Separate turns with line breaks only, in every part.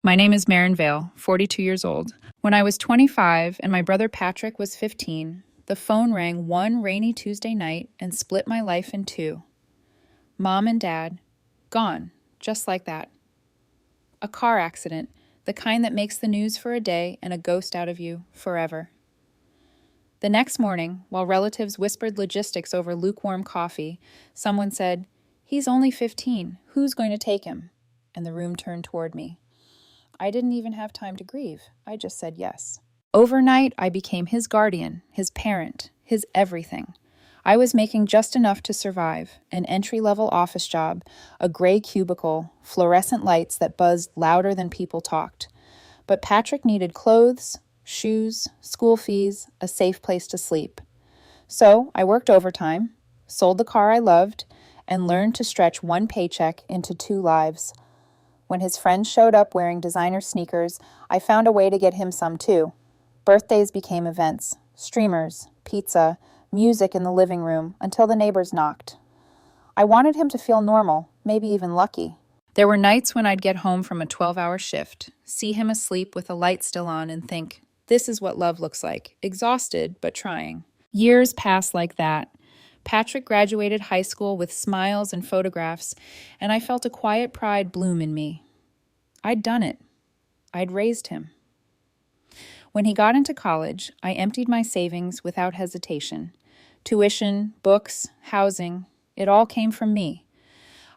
My name is Marin Vale, 42 years old. When I was 25 and my brother Patrick was 15, the phone rang one rainy Tuesday night and split my life in two. Mom and Dad, gone, just like that. A car accident, the kind that makes the news for a day and a ghost out of you forever. The next morning, while relatives whispered logistics over lukewarm coffee, someone said, "He's only 15. Who's going to take him?" And the room turned toward me. I didn't even have time to grieve. I just said yes. Overnight, I became his guardian, his parent, his everything. I was making just enough to survive, an entry-level office job, a gray cubicle, fluorescent lights that buzzed louder than people talked. But Patrick needed clothes, shoes, school fees, a safe place to sleep. So I worked overtime, sold the car I loved, and learned to stretch one paycheck into two lives. When his friends showed up wearing designer sneakers, I found a way to get him some too. Birthdays became events, streamers, pizza, music in the living room, until the neighbors knocked. I wanted him to feel normal, maybe even lucky. There were nights when I'd get home from a 12-hour shift, see him asleep with the light still on, and think, this is what love looks like, exhausted but trying. Years passed like that. Patrick graduated high school with smiles and photographs, and I felt a quiet pride bloom in me. I'd done it. I'd raised him. When he got into college, I emptied my savings without hesitation. Tuition, books, housing, it all came from me.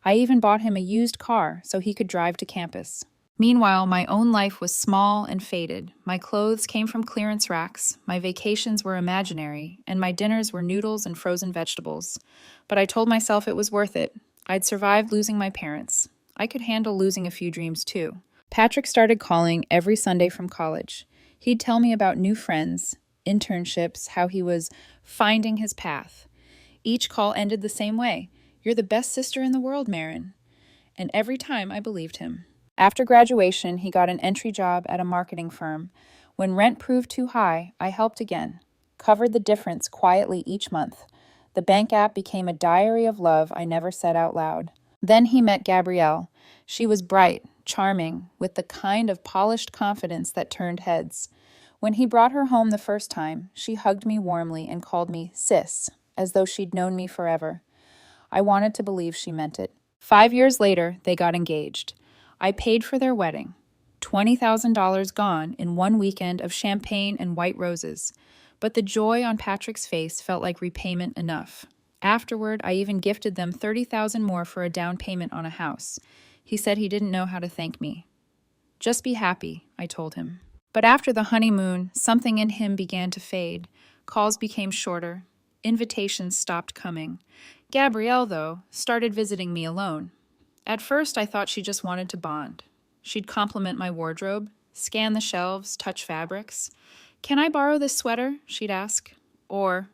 I even bought him a used car so he could drive to campus. Meanwhile, my own life was small and faded. My clothes came from clearance racks, my vacations were imaginary, and my dinners were noodles and frozen vegetables. But I told myself it was worth it. I'd survived losing my parents. I could handle losing a few dreams too. Patrick started calling every Sunday from college. He'd tell me about new friends, internships, how he was finding his path. Each call ended the same way. "You're the best sister in the world, Marin." And every time I believed him. After graduation, he got an entry job at a marketing firm. When rent proved too high, I helped again, covered the difference quietly each month. The bank app became a diary of love I never said out loud. Then he met Gabrielle. She was bright, charming, with the kind of polished confidence that turned heads. When he brought her home the first time, she hugged me warmly and called me sis, as though she'd known me forever. I wanted to believe she meant it. 5 years later, they got engaged. I paid for their wedding. $20,000 gone in one weekend of champagne and white roses. But the joy on Patrick's face felt like repayment enough. Afterward, I even gifted them $30,000 more for a down payment on a house. He said he didn't know how to thank me. "Just be happy," I told him. But after the honeymoon, something in him began to fade. Calls became shorter. Invitations stopped coming. Gabrielle, though, started visiting me alone. At first, I thought she just wanted to bond. She'd compliment my wardrobe, scan the shelves, touch fabrics. "Can I borrow this sweater?" she'd ask. Or,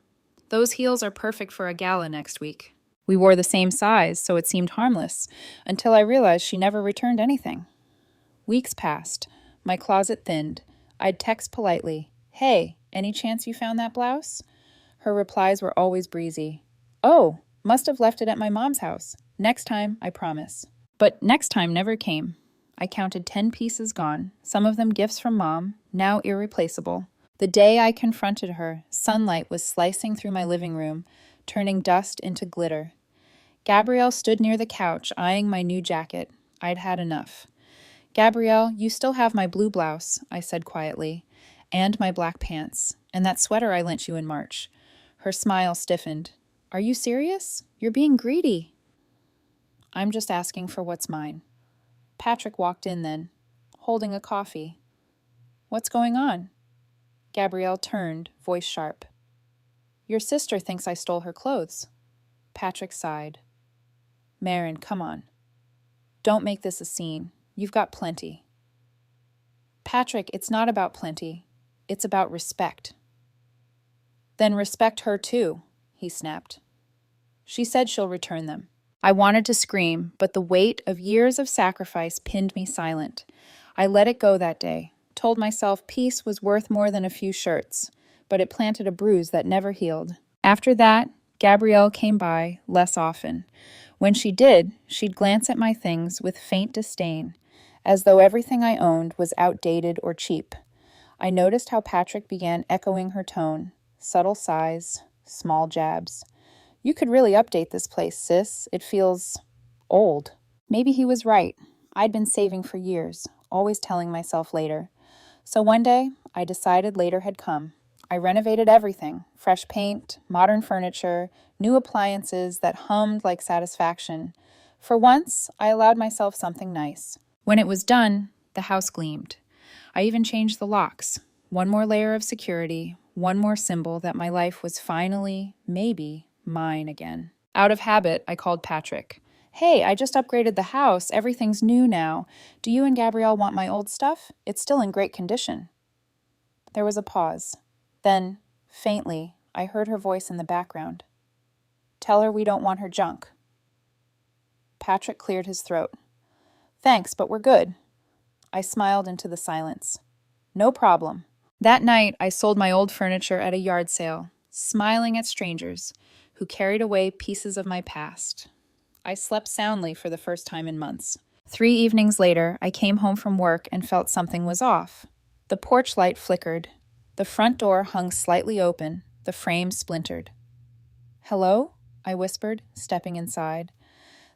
"Those heels are perfect for a gala next week." We wore the same size, so it seemed harmless, until I realized she never returned anything. Weeks passed. My closet thinned. I'd text politely, "Hey, any chance you found that blouse?" Her replies were always breezy. "Oh, must have left it at my mom's house. Next time, I promise." But next time never came. I counted 10 pieces gone, some of them gifts from Mom, now irreplaceable. The day I confronted her, sunlight was slicing through my living room, turning dust into glitter. Gabrielle stood near the couch, eyeing my new jacket. I'd had enough. "Gabrielle, you still have my blue blouse," I said quietly, "and my black pants, and that sweater I lent you in March." Her smile stiffened. "Are you serious? You're being greedy." "I'm just asking for what's mine." Patrick walked in then, holding a coffee. "What's going on?" Gabrielle turned, voice sharp. "Your sister thinks I stole her clothes." Patrick sighed. "Marin, come on. Don't make this a scene. You've got plenty." "Patrick, it's not about plenty. It's about respect." "Then respect her too," he snapped. "She said she'll return them." I wanted to scream, but the weight of years of sacrifice pinned me silent. I let it go that day, told myself peace was worth more than a few shirts, but it planted a bruise that never healed. After that, Gabrielle came by less often. When she did, she'd glance at my things with faint disdain, as though everything I owned was outdated or cheap. I noticed how Patrick began echoing her tone, subtle sighs, small jabs. You could really update this place, sis. It feels old. Maybe he was right. I'd been saving for years, always telling myself later. So one day, I decided later had come. I renovated everything: fresh paint, modern furniture, new appliances that hummed like satisfaction. For once, I allowed myself something nice. When it was done, the house gleamed. I even changed the locks. One more layer of security, one more symbol that my life was finally, maybe, mine again. Out of habit, I called Patrick. Hey, I just upgraded the house. Everything's new now. Do you and Gabrielle want my old stuff? It's still in great condition. There was a pause. Then, faintly, I heard her voice in the background. Tell her we don't want her junk. Patrick cleared his throat. Thanks, but we're good. I smiled into the silence. No problem. That night, I sold my old furniture at a yard sale, smiling at strangers who carried away pieces of my past. I slept soundly for the first time in months. 3 evenings later, I came home from work and felt something was off. The porch light flickered. The front door hung slightly open, the frame splintered. Hello? I whispered, stepping inside.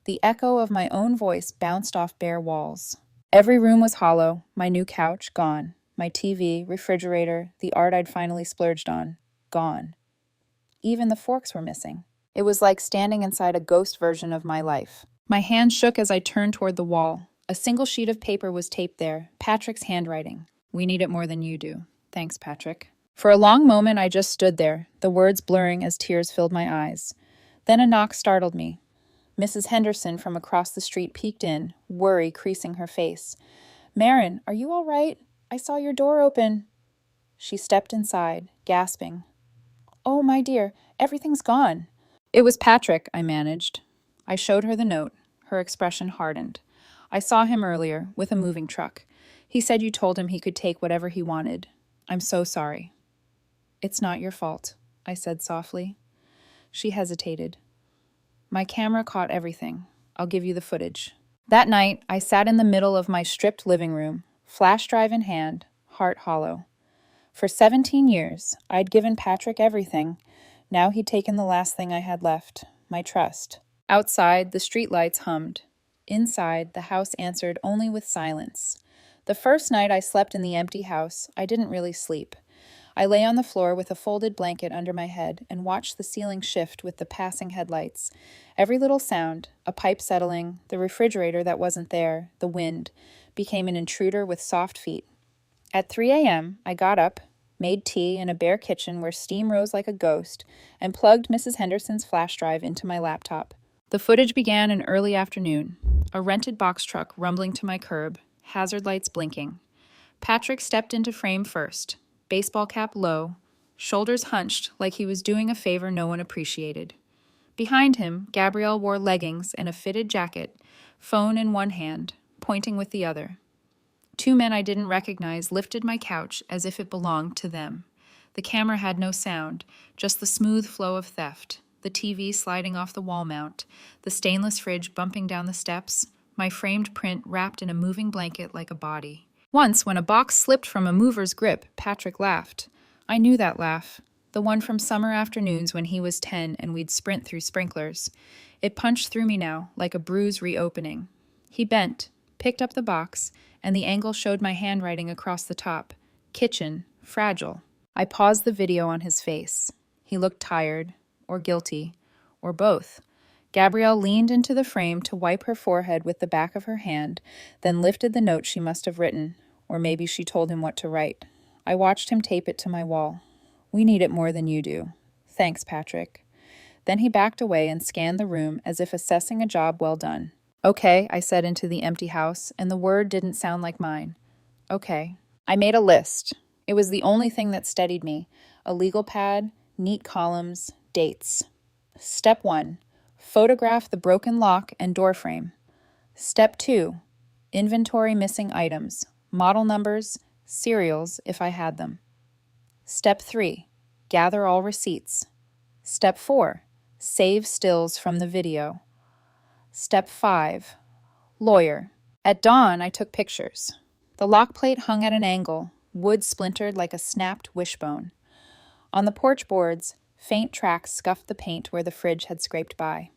The echo of my own voice bounced off bare walls. Every room was hollow, my new couch gone, my TV, refrigerator, the art I'd finally splurged on, gone. Even the forks were missing. It was like standing inside a ghost version of my life. My hand shook as I turned toward the wall. A single sheet of paper was taped there, Patrick's handwriting. We need it more than you do. Thanks, Patrick. For a long moment, I just stood there, the words blurring as tears filled my eyes. Then a knock startled me. Mrs. Henderson from across the street peeked in, worry creasing her face. Marin, are you all right? I saw your door open. She stepped inside, gasping. Oh, my dear, everything's gone. It was Patrick, I managed. I showed her the note. Her expression hardened. I saw him earlier, with a moving truck. He said you told him he could take whatever he wanted. I'm so sorry. It's not your fault, I said softly. She hesitated. My camera caught everything. I'll give you the footage. That night, I sat in the middle of my stripped living room, flash drive in hand, heart hollow. For 17 years, I'd given Patrick everything. Now he'd taken the last thing I had left, my trust. Outside, the streetlights hummed. Inside, the house answered only with silence. The first night I slept in the empty house, I didn't really sleep. I lay on the floor with a folded blanket under my head and watched the ceiling shift with the passing headlights. Every little sound, a pipe settling, the refrigerator that wasn't there, the wind, became an intruder with soft feet. At 3 a.m., I got up, made tea in a bare kitchen where steam rose like a ghost, and plugged Mrs. Henderson's flash drive into my laptop. The footage began in early afternoon, a rented box truck rumbling to my curb, hazard lights blinking. Patrick stepped into frame first, baseball cap low, shoulders hunched like he was doing a favor no one appreciated. Behind him, Gabrielle wore leggings and a fitted jacket, phone in one hand, pointing with the other. 2 men I didn't recognize lifted my couch as if it belonged to them. The camera had no sound, just the smooth flow of theft, the TV sliding off the wall mount, the stainless fridge bumping down the steps, my framed print wrapped in a moving blanket like a body. Once, when a box slipped from a mover's grip, Patrick laughed. I knew that laugh, the one from summer afternoons when he was 10 and we'd sprint through sprinklers. It punched through me now, like a bruise reopening. He bent, picked up the box, and the angle showed my handwriting across the top. Kitchen, fragile. I paused the video on his face. He looked tired, or guilty, or both. Gabrielle leaned into the frame to wipe her forehead with the back of her hand, then lifted the note she must have written, or maybe she told him what to write. I watched him tape it to my wall. We need it more than you do. Thanks, Patrick. Then he backed away and scanned the room as if assessing a job well done. Okay, I said into the empty house, and the word didn't sound like mine. Okay. I made a list. It was the only thing that steadied me. A legal pad, neat columns, dates. Step 1. Photograph the broken lock and door frame. Step 2. Inventory missing items, model numbers, serials if I had them. Step 3. Gather all receipts. Step 4. Save stills from the video. Step 5. Lawyer. At dawn, I took pictures. The lock plate hung at an angle, wood splintered like a snapped wishbone. On the porch boards, faint tracks scuffed the paint where the fridge had scraped by.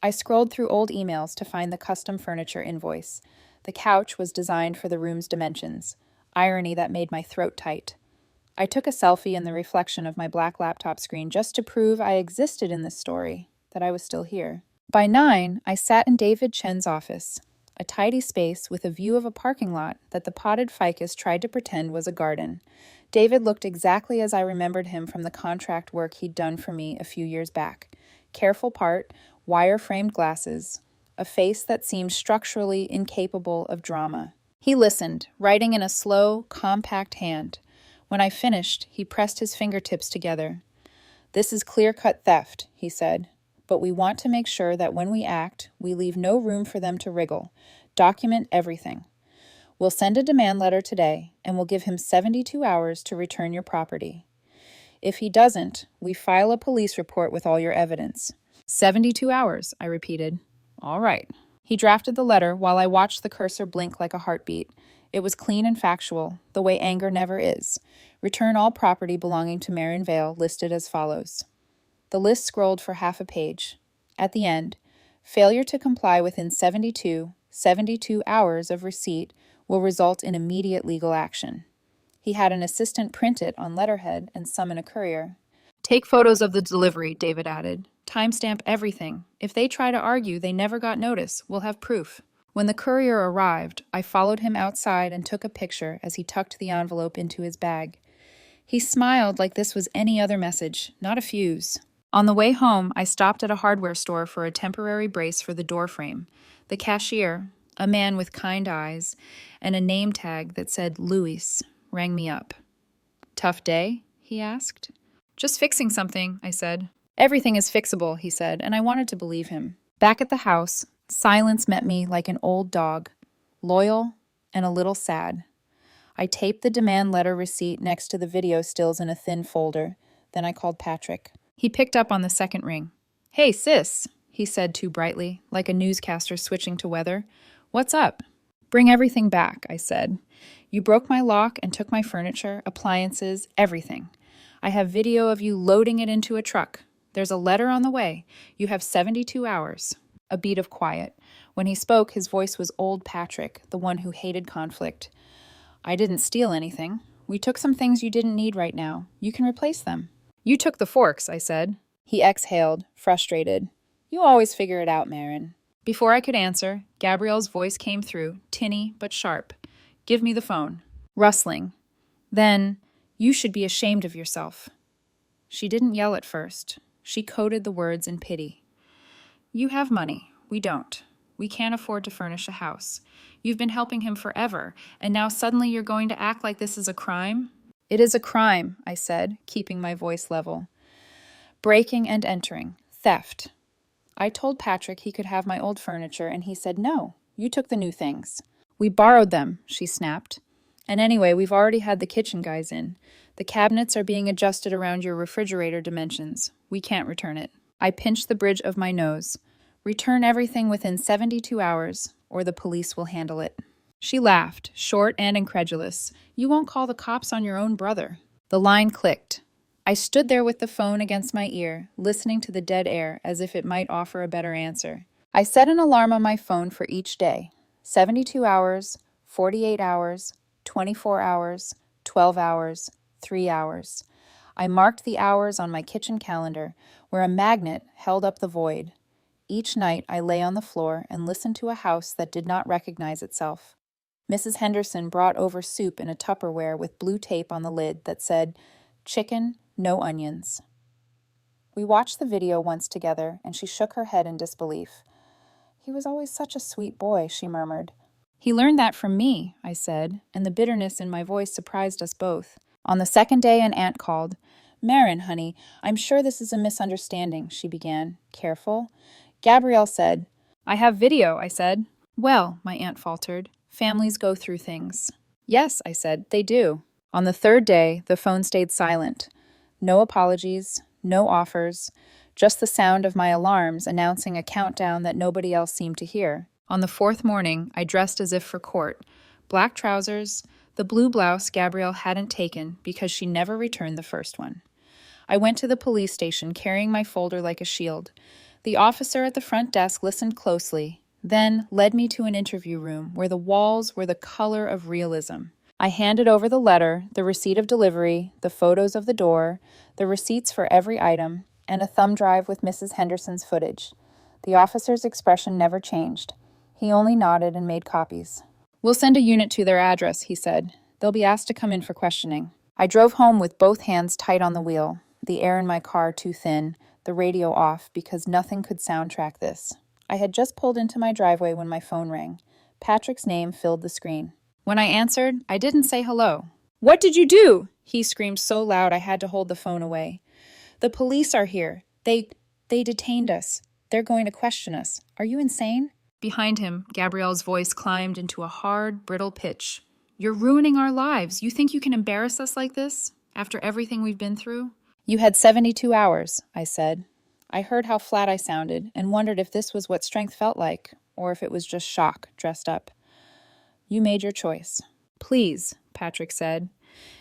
I scrolled through old emails to find the custom furniture invoice. The couch was designed for the room's dimensions, irony that made my throat tight. I took a selfie in the reflection of my black laptop screen just to prove I existed in this story, that I was still here. By 9, I sat in David Chen's office, a tidy space with a view of a parking lot that the potted ficus tried to pretend was a garden. David looked exactly as I remembered him from the contract work he'd done for me a few years back. Careful part, wire-framed glasses, a face that seemed structurally incapable of drama. He listened, writing in a slow, compact hand. When I finished, he pressed his fingertips together. "This is clear-cut theft," he said, "but we want to make sure that when we act, we leave no room for them to wriggle. Document everything. We'll send a demand letter today, and we'll give him 72 hours to return your property. If he doesn't, we file a police report with all your evidence." 72 hours, I repeated. All right. He drafted the letter while I watched the cursor blink like a heartbeat. It was clean and factual, the way anger never is. Return all property belonging to Marin Vale, listed as follows. The list scrolled for half a page. At the end, failure to comply within 72 hours of receipt will result in immediate legal action. He had an assistant print it on letterhead and summon a courier. "Take photos of the delivery," David added. "Timestamp everything. If they try to argue they never got notice, we'll have proof." When the courier arrived, I followed him outside and took a picture as he tucked the envelope into his bag. He smiled like this was any other message, not a fuse. On the way home, I stopped at a hardware store for a temporary brace for the door frame. The cashier, a man with kind eyes and a name tag that said Luis, rang me up. "Tough day?" he asked. "Just fixing something," I said. "Everything is fixable," he said, and I wanted to believe him. Back at the house, silence met me like an old dog, loyal and a little sad. I taped the demand letter receipt next to the video stills in a thin folder. Then I called Patrick. He picked up on the second ring. "Hey, sis," he said too brightly, like a newscaster switching to weather. "What's up?" "Bring everything back," I said. "You broke my lock and took my furniture, appliances, everything. I have video of you loading it into a truck. There's a letter on the way. You have 72 hours. A beat of quiet. When he spoke, his voice was old Patrick, the one who hated conflict. "I didn't steal anything. We took some things you didn't need right now. You can replace them." "You took the forks," I said. He exhaled, frustrated. "You always figure it out, Marin." Before I could answer, Gabrielle's voice came through, tinny but sharp. "Give me the phone." Rustling. Then, "You should be ashamed of yourself." She didn't yell at first. She coded the words in pity. "You have money. We don't. We can't afford to furnish a house. You've been helping him forever, and now suddenly you're going to act like this is a crime?" "It is a crime," I said, keeping my voice level. "Breaking and entering. Theft. I told Patrick he could have my old furniture, and he said no. You took the new things." "We borrowed them," she snapped. "And anyway, we've already had the kitchen guys in. The cabinets are being adjusted around your refrigerator dimensions. We can't return it." I pinched the bridge of my nose. "Return everything within 72 hours, or the police will handle it." She laughed, short and incredulous. "You won't call the cops on your own brother." The line clicked. I stood there with the phone against my ear, listening to the dead air as if it might offer a better answer. I set an alarm on my phone for each day. 72 hours, 48 hours, 24 hours, 12 hours, 3 hours. I marked the hours on my kitchen calendar, where a magnet held up the void. Each night I lay on the floor and listened to a house that did not recognize itself. Mrs. Henderson brought over soup in a Tupperware with blue tape on the lid that said, "Chicken, no onions." We watched the video once together, and she shook her head in disbelief. "He was always such a sweet boy," she murmured. "He learned that from me," I said, and the bitterness in my voice surprised us both. On the second day, an aunt called. "Marin, honey, I'm sure this is a misunderstanding," she began, careful. Gabrielle said, "I have video," I said. "Well," my aunt faltered, "families go through things." "Yes," I said, "they do." On the third day, the phone stayed silent. No apologies, no offers, just the sound of my alarms announcing a countdown that nobody else seemed to hear. On the fourth morning, I dressed as if for court. Black trousers, the blue blouse Gabrielle hadn't taken because she never returned the first one. I went to the police station carrying my folder like a shield. The officer at the front desk listened closely, then led me to an interview room where the walls were the color of realism. I handed over the letter, the receipt of delivery, the photos of the door, the receipts for every item, and a thumb drive with Mrs. Henderson's footage. The officer's expression never changed. He only nodded and made copies. "We'll send a unit to their address," he said. "They'll be asked to come in for questioning." I drove home with both hands tight on the wheel, the air in my car too thin, the radio off because nothing could soundtrack this. I had just pulled into my driveway when my phone rang. Patrick's name filled the screen. When I answered, I didn't say hello. "What did you do?" He screamed so loud I had to hold the phone away. "The police are here. They detained us. They're going to question us. Are you insane?" Behind him, Gabrielle's voice climbed into a hard, brittle pitch. "You're ruining our lives. You think you can embarrass us like this, after everything we've been through?" "You had 72 hours, I said. I heard how flat I sounded and wondered if this was what strength felt like, or if it was just shock dressed up. You made your choice." "Please," Patrick said,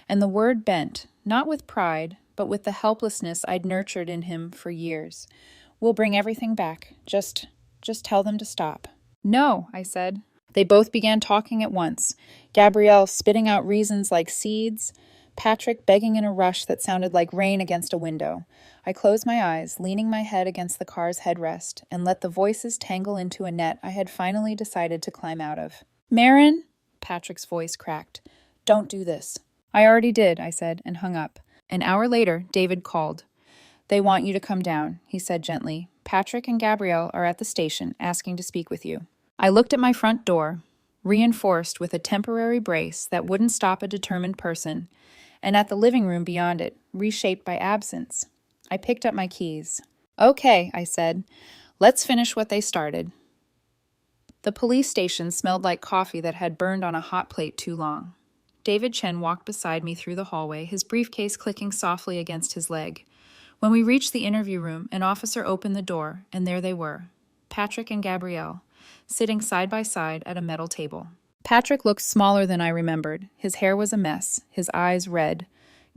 and the word bent, not with pride, but with the helplessness I'd nurtured in him for years. "We'll bring everything back. Just tell them to stop." "No," I said. They both began talking at once, Gabrielle spitting out reasons like seeds, Patrick begging in a rush that sounded like rain against a window. I closed my eyes, leaning my head against the car's headrest, and let the voices tangle into a net I had finally decided to climb out of. "Marin," Patrick's voice cracked. "Don't do this." "I already did," I said, and hung up. An hour later, David called. "They want you to come down," he said gently. "Patrick and Gabrielle are at the station, asking to speak with you." I looked at my front door, reinforced with a temporary brace that wouldn't stop a determined person, and at the living room beyond it, reshaped by absence. I picked up my keys. "Okay," I said. "Let's finish what they started." The police station smelled like coffee that had burned on a hot plate too long. David Chen walked beside me through the hallway, his briefcase clicking softly against his leg. When we reached the interview room, an officer opened the door, and there they were, Patrick and Gabrielle, sitting side by side at a metal table. Patrick looked smaller than I remembered. His hair was a mess, his eyes red.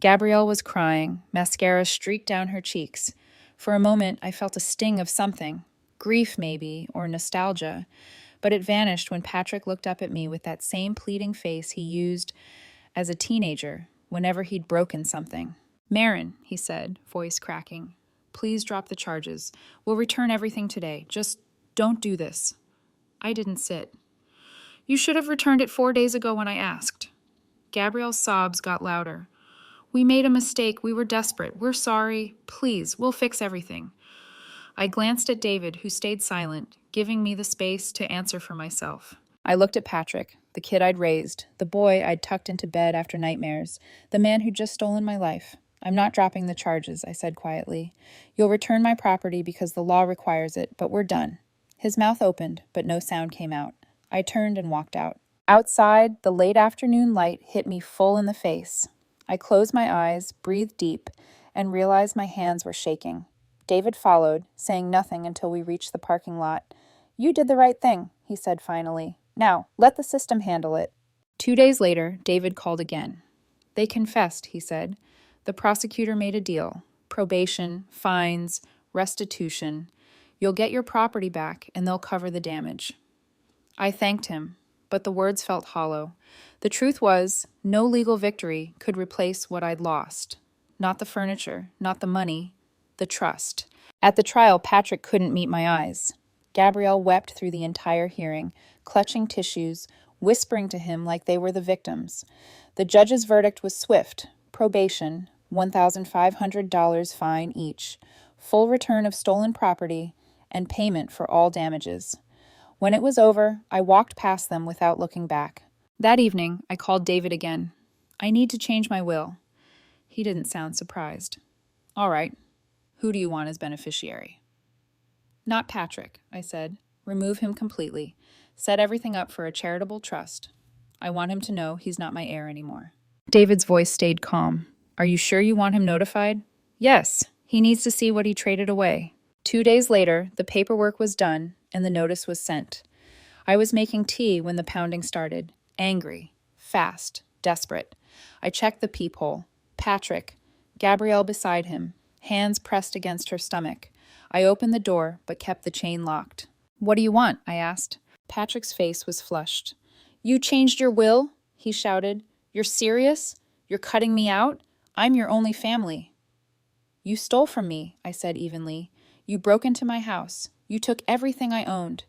Gabrielle was crying, mascara streaked down her cheeks. For a moment, I felt a sting of something, grief maybe, or nostalgia, but it vanished when Patrick looked up at me with that same pleading face he used as a teenager whenever he'd broken something. "Marin," he said, voice cracking, "please drop the charges. We'll return everything today. Just don't do this." I didn't sit. "You should have returned it 4 days ago when I asked." Gabrielle's sobs got louder. "We made a mistake. We were desperate. We're sorry. Please, we'll fix everything." I glanced at David, who stayed silent, giving me the space to answer for myself. I looked at Patrick, the kid I'd raised, the boy I'd tucked into bed after nightmares, the man who'd just stolen my life. "I'm not dropping the charges," I said quietly. "You'll return my property because the law requires it, but we're done." His mouth opened, but no sound came out. I turned and walked out. Outside, the late afternoon light hit me full in the face. I closed my eyes, breathed deep, and realized my hands were shaking. David followed, saying nothing until we reached the parking lot. "You did the right thing," he said finally. "Now, let the system handle it." 2 days later, David called again. "They confessed," he said. "The prosecutor made a deal. Probation, fines, restitution. You'll get your property back, and they'll cover the damage." I thanked him, but the words felt hollow. The truth was, no legal victory could replace what I'd lost. Not the furniture, not the money, the trust. At the trial, Patrick couldn't meet my eyes. Gabrielle wept through the entire hearing, clutching tissues, whispering to him like they were the victims. The judge's verdict was swift: probation, $1,500 fine each, full return of stolen property, and payment for all damages. When it was over, I walked past them without looking back. That evening, I called David again. "I need to change my will." He didn't sound surprised. "All right. Who do you want as beneficiary?" "Not Patrick," I said. "Remove him completely. Set everything up for a charitable trust. I want him to know he's not my heir anymore." David's voice stayed calm. "Are you sure you want him notified?" "Yes. He needs to see what he traded away." 2 days later, the paperwork was done, and the notice was sent. I was making tea when the pounding started. Angry, fast, desperate. I checked the peephole. Patrick, Gabrielle beside him, hands pressed against her stomach. I opened the door, but kept the chain locked. "What do you want?" I asked. Patrick's face was flushed. "You changed your will?" he shouted. "You're serious? You're cutting me out? I'm your only family." "You stole from me," I said evenly. "You broke into my house. You took everything I owned.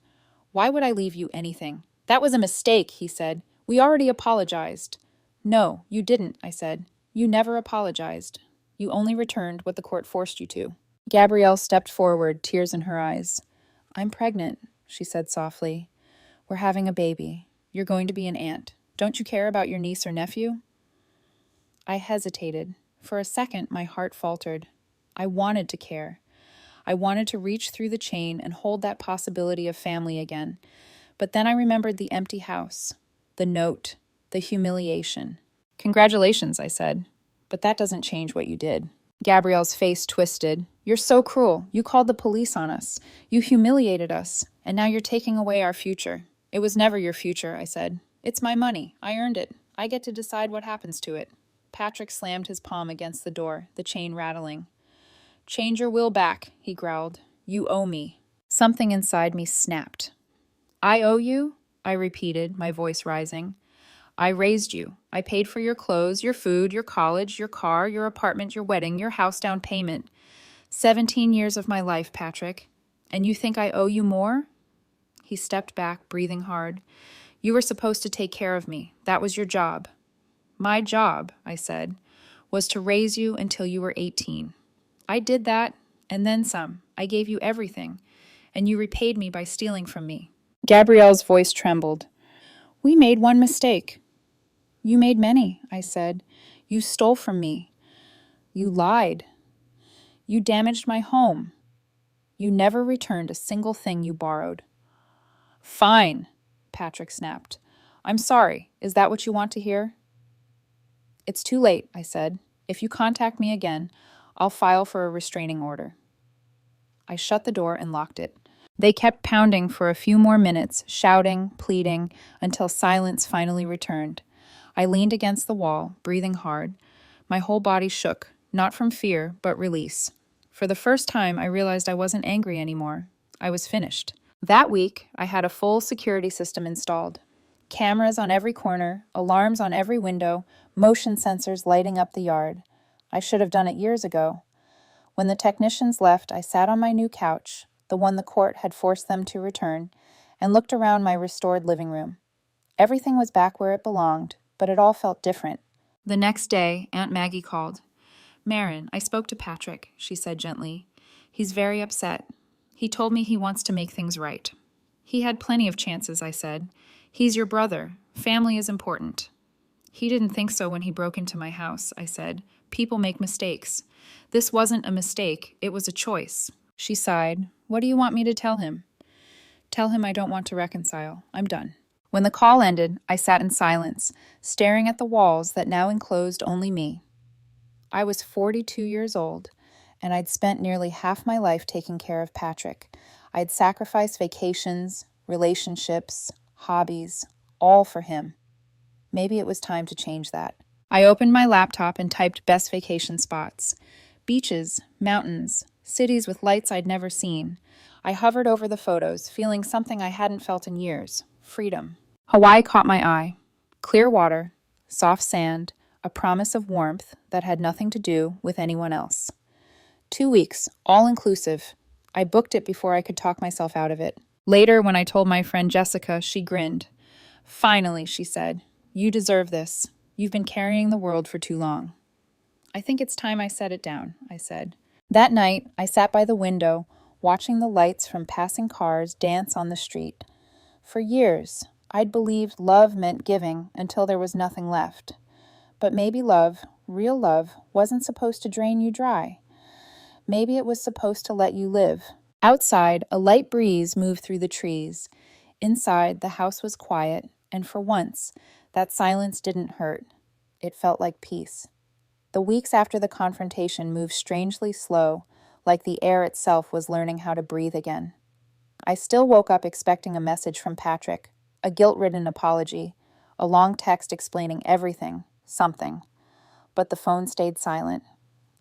Why would I leave you anything?" "That was a mistake," he said. "We already apologized." "No, you didn't," I said. "You never apologized. You only returned what the court forced you to." Gabrielle stepped forward, tears in her eyes. "I'm pregnant," she said softly. "We're having a baby. You're going to be an aunt. Don't you care about your niece or nephew?" I hesitated. For a second, my heart faltered. I wanted to care. I wanted to reach through the chain and hold that possibility of family again. But then I remembered the empty house, the note, the humiliation. "Congratulations," I said. "But that doesn't change what you did." Gabrielle's face twisted. "You're so cruel. You called the police on us. You humiliated us. And now you're taking away our future." "It was never your future," I said. "It's my money. I earned it. I get to decide what happens to it." Patrick slammed his palm against the door, the chain rattling. "Change your will back," he growled. "You owe me." Something inside me snapped. "I owe you?" I repeated, my voice rising. "I raised you. I paid for your clothes, your food, your college, your car, your apartment, your wedding, your house down payment. 17 years of my life, Patrick. And you think I owe you more?" He stepped back, breathing hard. "You were supposed to take care of me. That was your job." "My job," I said, "was to raise you until you were 18. I did that, and then some. I gave you everything, and you repaid me by stealing from me." Gabrielle's voice trembled. "We made one mistake." "You made many," I said. "You stole from me. You lied. You damaged my home. You never returned a single thing you borrowed." "Fine," Patrick snapped. "I'm sorry. Is that what you want to hear?" "It's too late," I said. "If you contact me again, I'll file for a restraining order." I shut the door and locked it. They kept pounding for a few more minutes, shouting, pleading, until silence finally returned. I leaned against the wall, breathing hard. My whole body shook, not from fear, but release. For the first time, I realized I wasn't angry anymore. I was finished. That week, I had a full security system installed. Cameras on every corner, alarms on every window, motion sensors lighting up the yard. I should have done it years ago. When the technicians left, I sat on my new couch, the one the court had forced them to return, and looked around my restored living room. Everything was back where it belonged, but it all felt different. The next day, Aunt Maggie called. "Marin, I spoke to Patrick," she said gently. "He's very upset. He told me he wants to make things right." "He had plenty of chances," I said. "He's your brother. Family is important." "He didn't think so when he broke into my house," I said. "People make mistakes. This wasn't a mistake. It was a choice." She sighed. "What do you want me to tell him?" "Tell him I don't want to reconcile. I'm done." When the call ended, I sat in silence, staring at the walls that now enclosed only me. I was 42 years old, and I'd spent nearly half my life taking care of Patrick. I'd sacrificed vacations, relationships, hobbies, all for him. Maybe it was time to change that. I opened my laptop and typed best vacation spots. Beaches, mountains, cities with lights I'd never seen. I hovered over the photos, feeling something I hadn't felt in years: freedom. Hawaii caught my eye. Clear water, soft sand, a promise of warmth that had nothing to do with anyone else. 2 weeks, all inclusive. I booked it before I could talk myself out of it. Later, when I told my friend Jessica, she grinned. "Finally," she said. "You deserve this. You've been carrying the world for too long." "I think it's time I set it down," I said. That night, I sat by the window, watching the lights from passing cars dance on the street. For years, I'd believed love meant giving until there was nothing left. But maybe love, real love, wasn't supposed to drain you dry. Maybe it was supposed to let you live. Outside, a light breeze moved through the trees. Inside, the house was quiet, and for once, that silence didn't hurt. It felt like peace. The weeks after the confrontation moved strangely slow, like the air itself was learning how to breathe again. I still woke up expecting a message from Patrick, a guilt-ridden apology, a long text explaining everything, something. But the phone stayed silent,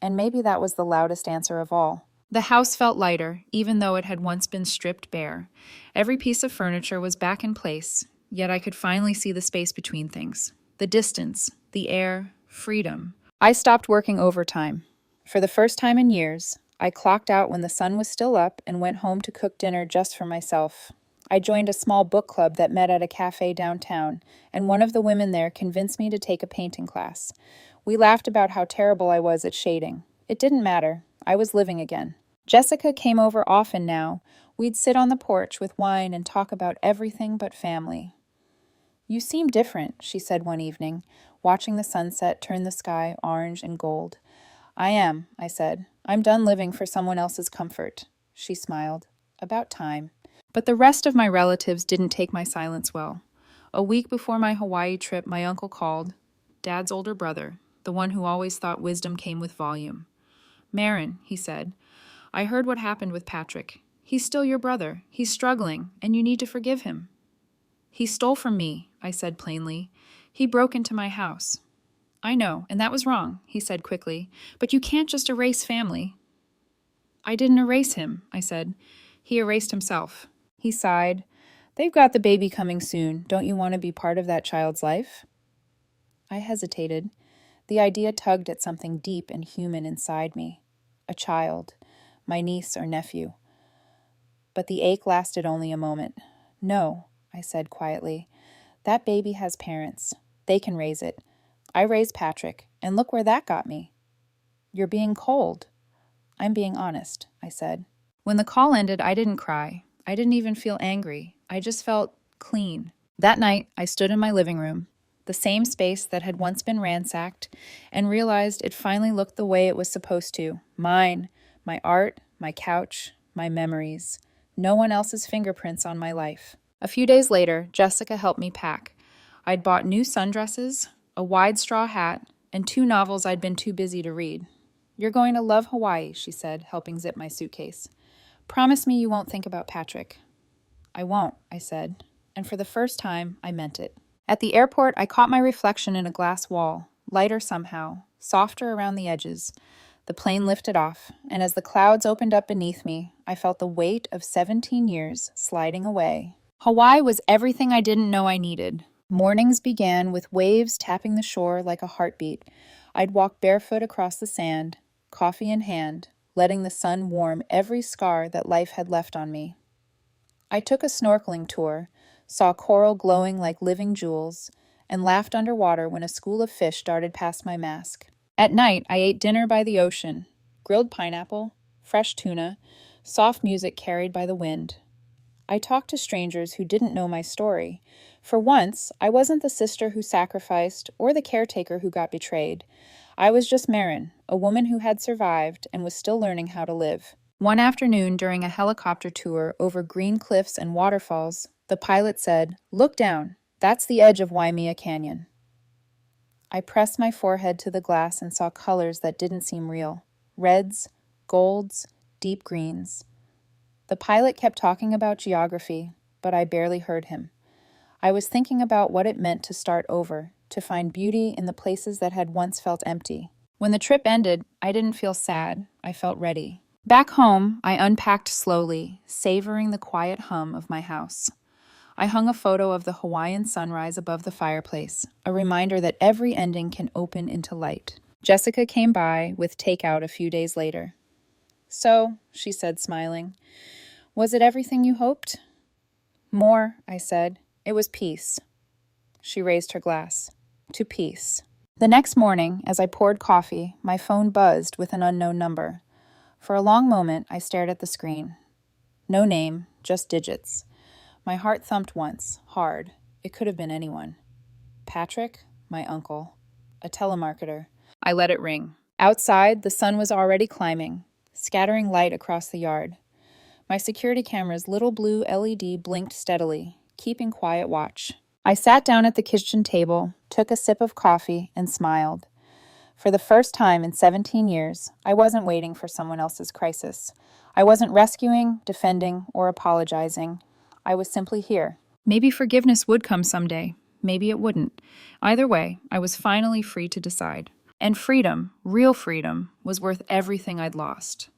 and maybe that was the loudest answer of all. The house felt lighter, even though it had once been stripped bare. Every piece of furniture was back in place, yet I could finally see the space between things. The distance, the air, freedom. I stopped working overtime. For the first time in years, I clocked out when the sun was still up and went home to cook dinner just for myself. I joined a small book club that met at a cafe downtown, and one of the women there convinced me to take a painting class. We laughed about how terrible I was at shading. It didn't matter. I was living again. Jessica came over often now. We'd sit on the porch with wine and talk about everything but family. "You seem different," she said one evening, watching the sunset turn the sky orange and gold. "I am," I said. "I'm done living for someone else's comfort." She smiled. "About time." But the rest of my relatives didn't take my silence well. A week before my Hawaii trip, my uncle called. Dad's older brother, the one who always thought wisdom came with volume. "Marin," he said, "I heard what happened with Patrick. He's still your brother. He's struggling, and you need to forgive him." "He stole from me," I said plainly. "He broke into my house." "I know, and that was wrong," he said quickly. "But you can't just erase family." "I didn't erase him," I said. "He erased himself." He sighed. "They've got the baby coming soon. Don't you want to be part of that child's life?" I hesitated. The idea tugged at something deep and human inside me. A child, my niece or nephew. But the ache lasted only a moment. "No," I said quietly. "That baby has parents. They can raise it. I raised Patrick, and look where that got me." "You're being cold." "I'm being honest," I said. When the call ended, I didn't cry. I didn't even feel angry. I just felt clean. That night, I stood in my living room, the same space that had once been ransacked, and realized it finally looked the way it was supposed to. Mine, my art, my couch, my memories. No one else's fingerprints on my life. A few days later, Jessica helped me pack. I'd bought new sundresses, a wide straw hat, and 2 novels I'd been too busy to read. "You're going to love Hawaii," she said, helping zip my suitcase. "Promise me you won't think about Patrick." "I won't," I said, and for the first time, I meant it. At the airport, I caught my reflection in a glass wall, lighter somehow, softer around the edges. The plane lifted off, and as the clouds opened up beneath me, I felt the weight of 17 years sliding away. Hawaii was everything I didn't know I needed. Mornings began with waves tapping the shore like a heartbeat. I'd walk barefoot across the sand, coffee in hand, letting the sun warm every scar that life had left on me. I took a snorkeling tour, saw coral glowing like living jewels, and laughed underwater when a school of fish darted past my mask. At night, I ate dinner by the ocean, grilled pineapple, fresh tuna, soft music carried by the wind. I talked to strangers who didn't know my story. For once, I wasn't the sister who sacrificed or the caretaker who got betrayed. I was just Marin, a woman who had survived and was still learning how to live. One afternoon, during a helicopter tour over green cliffs and waterfalls, the pilot said, "Look down. That's the edge of Waimea Canyon." I pressed my forehead to the glass and saw colors that didn't seem real. Reds, golds, deep greens. The pilot kept talking about geography, but I barely heard him. I was thinking about what it meant to start over, to find beauty in the places that had once felt empty. When the trip ended, I didn't feel sad. I felt ready. Back home, I unpacked slowly, savoring the quiet hum of my house. I hung a photo of the Hawaiian sunrise above the fireplace, a reminder that every ending can open into light. Jessica came by with takeout a few days later. "So," she said, smiling, "was it everything you hoped?" "More," I said. "It was peace." She raised her glass. "To peace." The next morning, as I poured coffee, my phone buzzed with an unknown number. For a long moment, I stared at the screen. No name, just digits. My heart thumped once, hard. It could have been anyone. Patrick, my uncle, a telemarketer. I let it ring. Outside, the sun was already climbing, scattering light across the yard. My security camera's little blue LED blinked steadily, keeping quiet watch. I sat down at the kitchen table, took a sip of coffee, and smiled. For the first time in 17 years, I wasn't waiting for someone else's crisis. I wasn't rescuing, defending, or apologizing. I was simply here. Maybe forgiveness would come someday. Maybe it wouldn't. Either way, I was finally free to decide. And freedom, real freedom, was worth everything I'd lost.